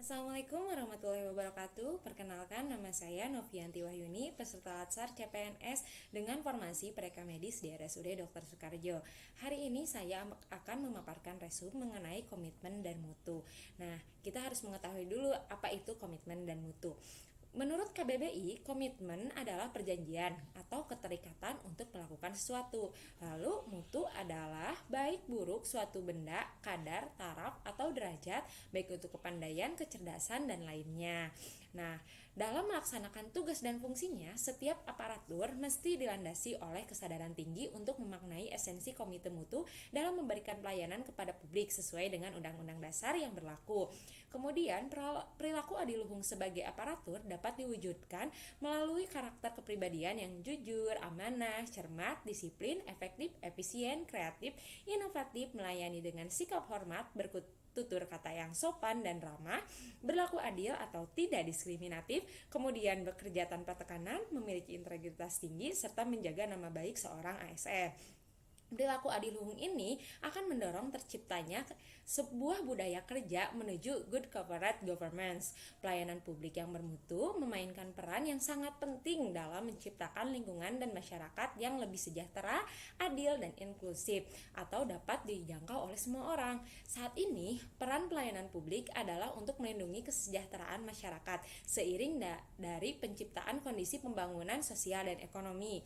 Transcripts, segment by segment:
Assalamualaikum warahmatullahi wabarakatuh. Perkenalkan, nama saya Novianti Wahyuni, peserta Latsar CPNS dengan formasi Preka Medis di RSUD Dr. Soekarjo. Hari ini saya akan memaparkan resum mengenai komitmen dan mutu. Nah, kita harus mengetahui dulu apa itu komitmen dan mutu. Menurut KBBI, komitmen adalah perjanjian atau keterikatan untuk melakukan sesuatu. Lalu, mutu adalah baik buruk suatu benda, kadar, taraf, atau derajat, baik untuk kepandaian, kecerdasan, dan lainnya. Nah, dalam melaksanakan tugas dan fungsinya, setiap aparatur mesti dilandasi oleh kesadaran tinggi untuk memaknai esensi komite mutu dalam memberikan pelayanan kepada publik sesuai dengan Undang-Undang Dasar yang berlaku. Kemudian, perilaku adiluhung sebagai aparatur dapat diwujudkan melalui karakter kepribadian yang jujur, amanah, cermat, disiplin, efektif, efisien, kreatif, inovatif, melayani dengan sikap hormat, bertutur kata yang sopan dan ramah, berlaku adil atau tidak diskriminatif, kemudian bekerja tanpa tekanan, memiliki integritas tinggi, serta menjaga nama baik seorang ASN. Perilaku adiluhung ini akan mendorong terciptanya sebuah budaya kerja menuju good corporate governance. Pelayanan publik yang bermutu memainkan peran yang sangat penting dalam menciptakan lingkungan dan masyarakat yang lebih sejahtera, adil, dan inklusif atau dapat dijangkau oleh semua orang. Saat ini, peran pelayanan publik adalah untuk melindungi kesejahteraan masyarakat seiring dari penciptaan kondisi pembangunan sosial dan ekonomi.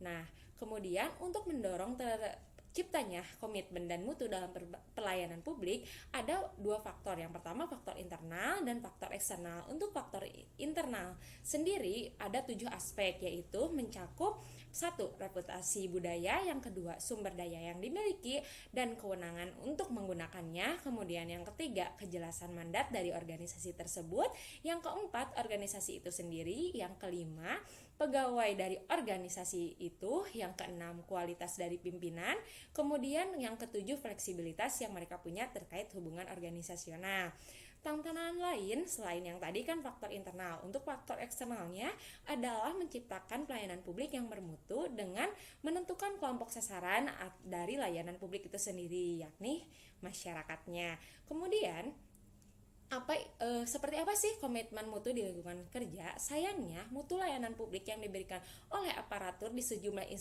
Nah, kemudian untuk mendorong terciptanya komitmen dan mutu dalam pelayanan publik ada dua faktor. Yang pertama faktor internal dan faktor eksternal. Untuk faktor internal sendiri ada 7 aspek, yaitu mencakup 1. Reputasi budaya, yang kedua sumber daya yang dimiliki dan kewenangan untuk menggunakannya, kemudian yang ketiga kejelasan mandat dari organisasi tersebut, yang keempat organisasi itu sendiri, yang kelima pegawai dari organisasi itu, yang keenam kualitas dari pimpinan, kemudian yang ketujuh fleksibilitas yang mereka punya terkait hubungan organisasional. Tantangan lain selain yang tadi kan faktor internal. Untuk faktor eksternalnya adalah menciptakan pelayanan publik yang bermutu dengan menentukan kelompok sasaran dari layanan publik itu sendiri, yakni masyarakatnya. Kemudian seperti apa sih komitmen mutu di lingkungan kerja? Sayangnya, mutu layanan publik yang diberikan oleh aparatur di sejumlah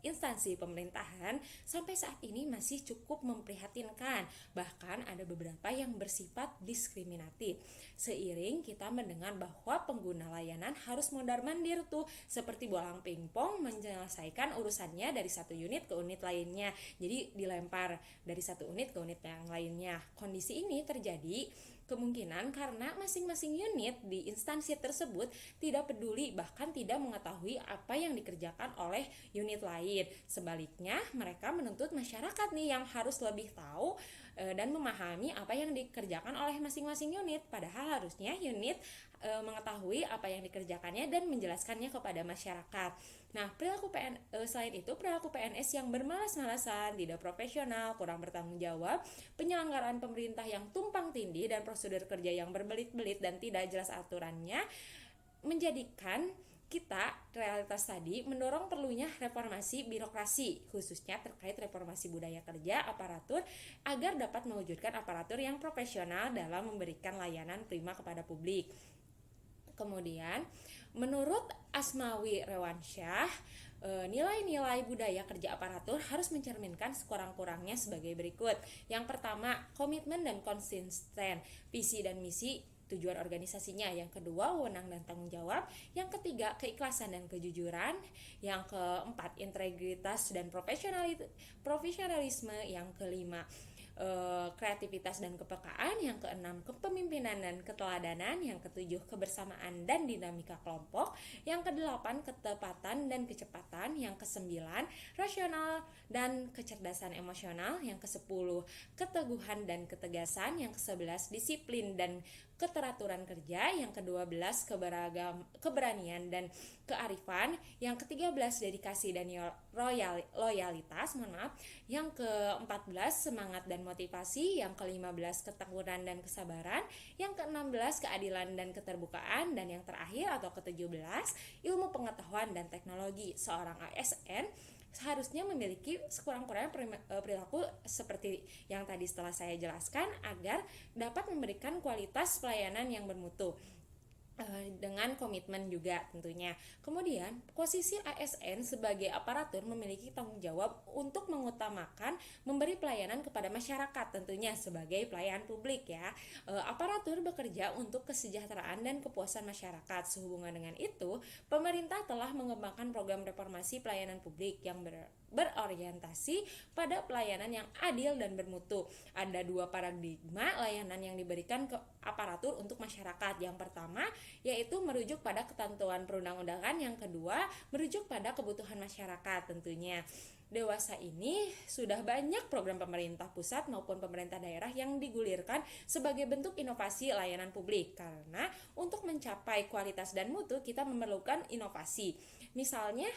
instansi pemerintahan sampai saat ini masih cukup memprihatinkan. Bahkan ada beberapa yang bersifat diskriminatif. Seiring kita mendengar bahwa pengguna layanan harus mondar-mandir tuh, seperti bolang pingpong menyelesaikan urusannya dari satu unit ke unit lainnya. Jadi dilempar dari satu unit ke unit yang lainnya. Kondisi ini terjadi kemungkinan karena masing-masing unit di instansi tersebut tidak peduli, bahkan tidak mengetahui apa yang dikerjakan oleh unit lain. Sebaliknya, mereka menuntut masyarakat nih yang harus lebih tahu dan memahami apa yang dikerjakan oleh masing-masing unit. Padahal harusnya unit mengetahui apa yang dikerjakannya dan menjelaskannya kepada masyarakat. Nah, selain itu perilaku PNS yang bermalas-malasan, tidak profesional, kurang bertanggung jawab, penyelenggaraan pemerintah yang tumpang tindih, dan prosedur kerja yang berbelit-belit dan tidak jelas aturannya menjadikan kita realitas tadi mendorong perlunya reformasi birokrasi, khususnya terkait reformasi budaya kerja aparatur agar dapat mewujudkan aparatur yang profesional dalam memberikan layanan prima kepada publik. Kemudian, menurut Asmawi Rewansyah, nilai-nilai budaya kerja aparatur harus mencerminkan sekurang-kurangnya sebagai berikut. Yang pertama, komitmen dan konsisten, visi dan misi tujuan organisasinya. Yang kedua, wewenang dan tanggung jawab. Yang ketiga, keikhlasan dan kejujuran. Yang keempat, integritas dan profesionalisme. Yang kelima, kreativitas dan kepekaan. Yang keenam, kepemimpinan dan keteladanan. Yang ketujuh, kebersamaan dan dinamika kelompok. Yang kedelapan, ketepatan dan kecepatan. Yang kesembilan, rasional dan kecerdasan emosional. Yang kesepuluh, keteguhan dan ketegasan. Yang kesebelas, disiplin dan keteraturan kerja. Yang ke-12, keberanian dan kearifan. Yang ke-13, dedikasi dan loyalitas. Yang ke-14, semangat dan motivasi. Yang ke-15, ketekunan dan kesabaran. Yang ke-16, keadilan dan keterbukaan. Dan yang terakhir atau ke-17, ilmu pengetahuan dan teknologi. Seorang ASN seharusnya memiliki sekurang-kurangnya perilaku seperti yang tadi setelah saya jelaskan agar dapat memberikan kualitas pelayanan yang bermutu dengan komitmen juga tentunya. Kemudian, posisi ASN sebagai aparatur memiliki tanggung jawab untuk mengutamakan memberi pelayanan kepada masyarakat tentunya sebagai pelayan publik ya. Aparatur bekerja untuk kesejahteraan dan kepuasan masyarakat. Sehubungan dengan itu, pemerintah telah mengembangkan program reformasi pelayanan publik yang berorientasi pada pelayanan yang adil dan bermutu. Ada dua paradigma layanan yang diberikan ke aparatur untuk masyarakat. Yang pertama yaitu merujuk pada ketentuan perundang-undangan, yang kedua merujuk pada kebutuhan masyarakat tentunya. Dewasa ini sudah banyak program pemerintah pusat maupun pemerintah daerah yang digulirkan sebagai bentuk inovasi layanan publik, karena untuk mencapai kualitas dan mutu kita memerlukan inovasi. Misalnya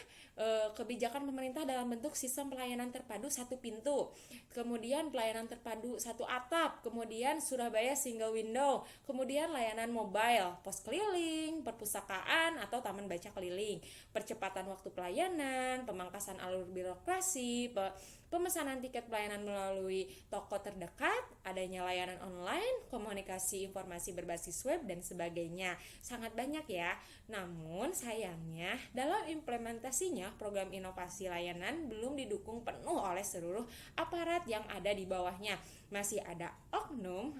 kebijakan pemerintah dalam bentuk sistem pelayanan terpadu satu pintu, kemudian pelayanan terpadu satu atap, kemudian Surabaya single window, kemudian layanan mobile, pos keliling, perpustakaan atau taman baca keliling, percepatan waktu pelayanan, pemangkasan alur birokrasi, pemesanan tiket pelayanan melalui toko terdekat, adanya layanan online, komunikasi informasi berbasis web, dan sebagainya. Sangat banyak ya. Namun sayangnya dalam implementasinya program inovasi layanan belum didukung penuh oleh seluruh aparat yang ada di bawahnya. Masih ada oknum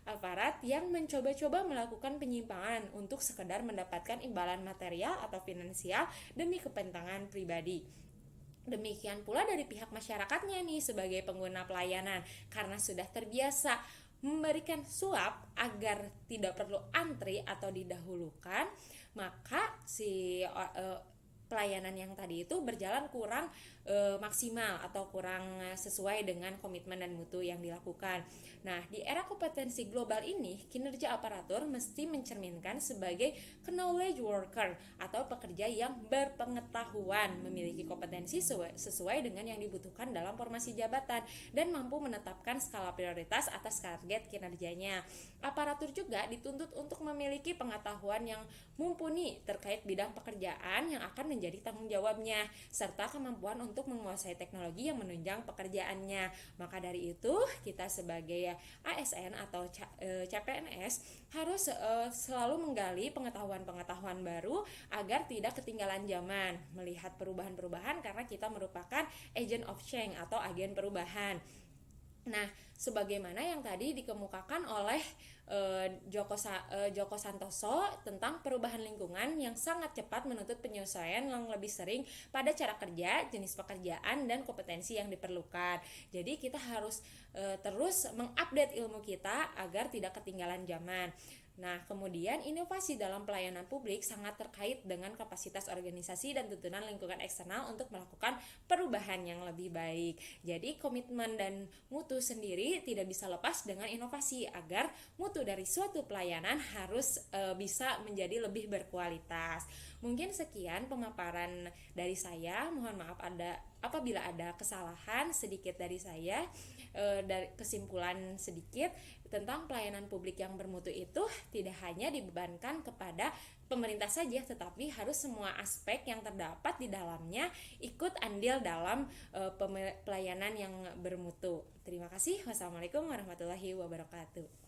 aparat yang mencoba-coba melakukan penyimpangan untuk sekedar mendapatkan imbalan material atau finansial demi kepentingan pribadi. Demikian pula dari pihak masyarakatnya nih sebagai pengguna pelayanan, karena sudah terbiasa memberikan suap agar tidak perlu antri atau didahulukan, maka pelayanan yang tadi itu berjalan kurang maksimal atau kurang sesuai dengan komitmen dan mutu yang dilakukan. Nah, di era kompetensi global ini, kinerja aparatur mesti mencerminkan sebagai knowledge worker atau pekerja yang berpengetahuan, memiliki kompetensi sesuai dengan yang dibutuhkan dalam formasi jabatan, dan mampu menetapkan skala prioritas atas target kinerjanya. Aparatur juga dituntut untuk memiliki pengetahuan yang mumpuni terkait bidang pekerjaan yang akan menjadi tanggung jawabnya, serta kemampuan untuk menguasai teknologi yang menunjang pekerjaannya. Maka dari itu, kita sebagai ASN atau CPNS harus selalu menggali pengetahuan-pengetahuan baru agar tidak ketinggalan zaman, melihat perubahan-perubahan, karena kita merupakan agent of change atau agen perubahan. Nah, sebagaimana yang tadi dikemukakan oleh Joko Santoso tentang perubahan lingkungan yang sangat cepat menuntut penyesuaian yang lebih sering pada cara kerja, jenis pekerjaan, dan kompetensi yang diperlukan. Jadi kita harus terus mengupdate ilmu kita agar tidak ketinggalan zaman. Nah, kemudian inovasi dalam pelayanan publik sangat terkait dengan kapasitas organisasi dan tuntunan lingkungan eksternal untuk melakukan perubahan yang lebih baik. Jadi, komitmen dan mutu sendiri tidak bisa lepas dengan inovasi agar mutu dari suatu pelayanan harus bisa menjadi lebih berkualitas. Mungkin sekian pemaparan dari saya. Mohon maaf apabila ada kesalahan sedikit dari saya. Dari kesimpulan sedikit tentang pelayanan publik yang bermutu itu tidak hanya dibebankan kepada pemerintah saja, tetapi harus semua aspek yang terdapat di dalamnya ikut andil dalam pelayanan yang bermutu. Terima kasih. Wassalamualaikum warahmatullahi wabarakatuh.